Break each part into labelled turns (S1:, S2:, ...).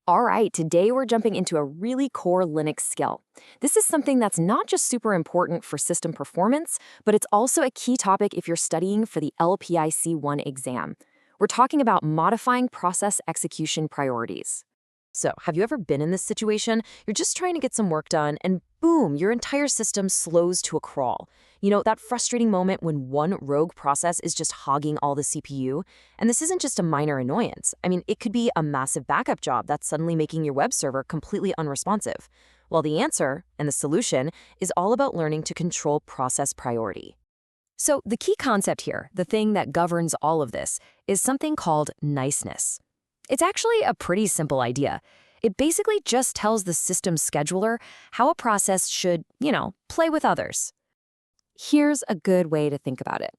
S1: All right, today we're jumping into a really core Linux skill. This is something that's not just super important for system performance, but it's also a key topic if you're studying for the LPIC-1 exam. We're talking about modifying process execution priorities. So, have you ever been in this situation? You're just trying to get some work done, and boom, your entire system slows to a crawl. You know, that frustrating moment when one rogue process is just hogging all the CPU? And this isn't just a minor annoyance. I mean, it could be a massive backup job that's suddenly making your web server completely unresponsive. Well, the answer and the solution is all about learning to control process priority. So, the key concept here, the thing that governs all of this, is something called niceness. It's actually a pretty simple idea. It basically just tells the system scheduler how a process should, play with others. Here's a good way to think about it.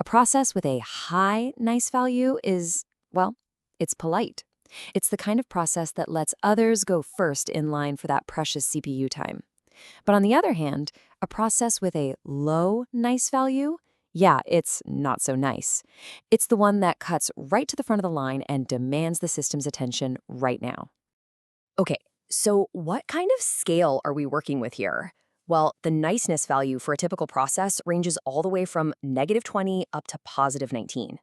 S1: A process with a high nice value is, well, it's polite. It's the kind of process that lets others go first in line for that precious CPU time. But on the other hand, a process with a low nice value, yeah, it's not so nice. It's the one that cuts right to the front of the line and demands the system's attention right now. Okay, so what kind of scale are we working with here? Well, the niceness value for a typical process ranges all the way from -20 up to +19.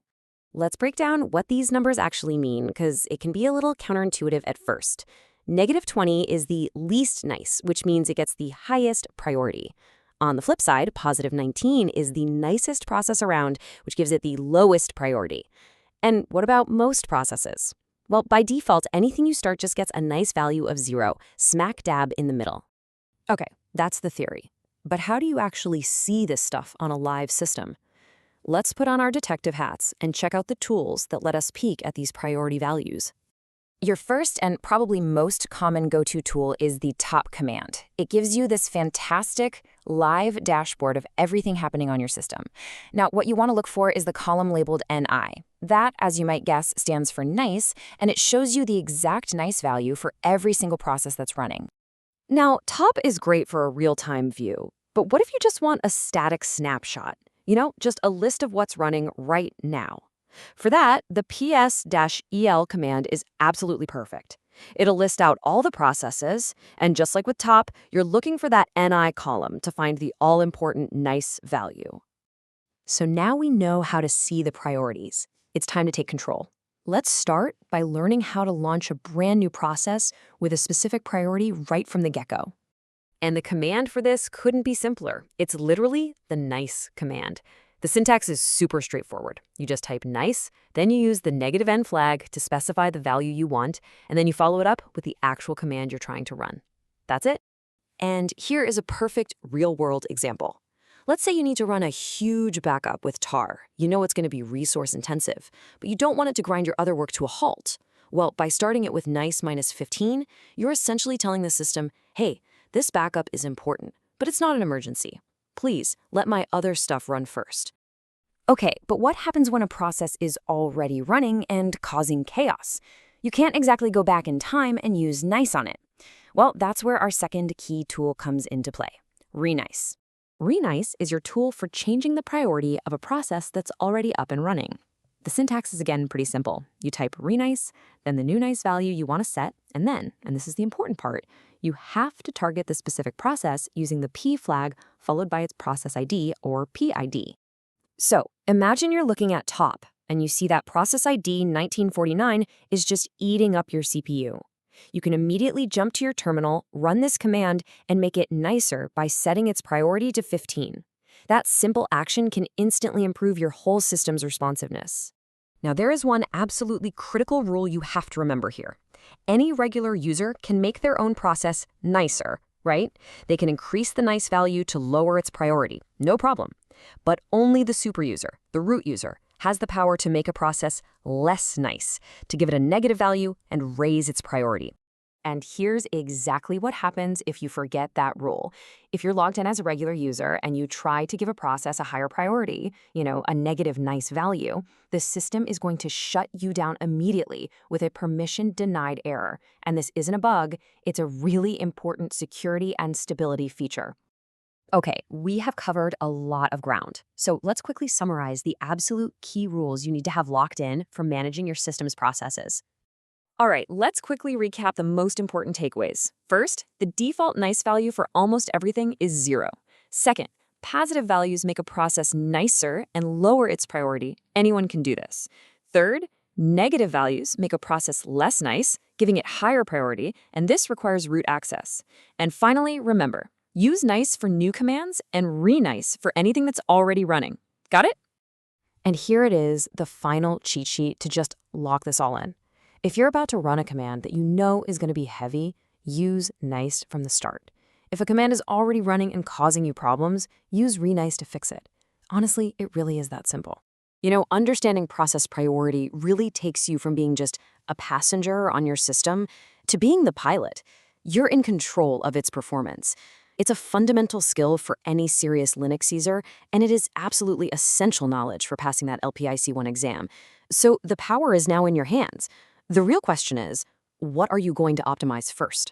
S1: Let's break down what these numbers actually mean, because it can be a little counterintuitive at first. -20 is the least nice, which means it gets the highest priority. On the flip side, +19 is the nicest process around, which gives it the lowest priority. And what about most processes? Well, by default, anything you start just gets a nice value of 0, smack dab in the middle. Okay, that's the theory. But how do you actually see this stuff on a live system? Let's put on our detective hats and check out the tools that let us peek at these priority values. Your first and probably most common go-to tool is the top command. It gives you this fantastic live dashboard of everything happening on your system. Now, what you want to look for is the column labeled NI. That, as you might guess, stands for nice, and it shows you the exact nice value for every single process that's running. Now, top is great for a real-time view, but what if you just want a static snapshot? Just a list of what's running right now. For that, the ps-el command is absolutely perfect. It'll list out all the processes, and just like with top, you're looking for that NI column to find the all-important nice value. So now we know how to see the priorities. It's time to take control. Let's start by learning how to launch a brand new process with a specific priority right from the get-go. And the command for this couldn't be simpler. It's literally the nice command. The syntax is super straightforward. You just type nice, then you use the -n flag to specify the value you want, and then you follow it up with the actual command you're trying to run. That's it. And here is a perfect real-world example. Let's say you need to run a huge backup with tar. You know it's going to be resource-intensive, but you don't want it to grind your other work to a halt. Well, by starting it with nice -15, you're essentially telling the system, hey, this backup is important, but it's not an emergency. Please, let my other stuff run first. Okay, but what happens when a process is already running and causing chaos? You can't exactly go back in time and use nice on it. Well, that's where our second key tool comes into play, renice. Renice is your tool for changing the priority of a process that's already up and running. The syntax is again pretty simple. You type renice, then the new nice value you want to set, and then, and this is the important part, you have to target the specific process using the P flag followed by its process ID or PID. So imagine you're looking at top and you see that process ID 1949 is just eating up your CPU. You can immediately jump to your terminal, run this command, and make it nicer by setting its priority to 15. That simple action can instantly improve your whole system's responsiveness. Now, there is one absolutely critical rule you have to remember here. Any regular user can make their own process nicer, right? They can increase the nice value to lower its priority, no problem. But only the super user, the root user, has the power to make a process less nice, to give it a negative value and raise its priority. And here's exactly what happens if you forget that rule. If you're logged in as a regular user and you try to give a process a higher priority, a negative nice value, the system is going to shut you down immediately with a permission denied error. And this isn't a bug, it's a really important security and stability feature. Okay, we have covered a lot of ground. So let's quickly summarize the absolute key rules you need to have locked in for managing your system's processes. All right, let's quickly recap the most important takeaways. First, the default nice value for almost everything is 0. Second, positive values make a process nicer and lower its priority. Anyone can do this. Third, negative values make a process less nice, giving it higher priority, and this requires root access. And finally, remember, use nice for new commands and re-nice for anything that's already running. Got it? And here it is, the final cheat sheet to just lock this all in. If you're about to run a command that you know is going to be heavy, use nice from the start. If a command is already running and causing you problems, use re-nice to fix it. Honestly, it really is that simple. Understanding process priority really takes you from being just a passenger on your system to being the pilot. You're in control of its performance. It's a fundamental skill for any serious Linux user, and it is absolutely essential knowledge for passing that LPIC-1 exam. So the power is now in your hands. The real question is, what are you going to optimize first?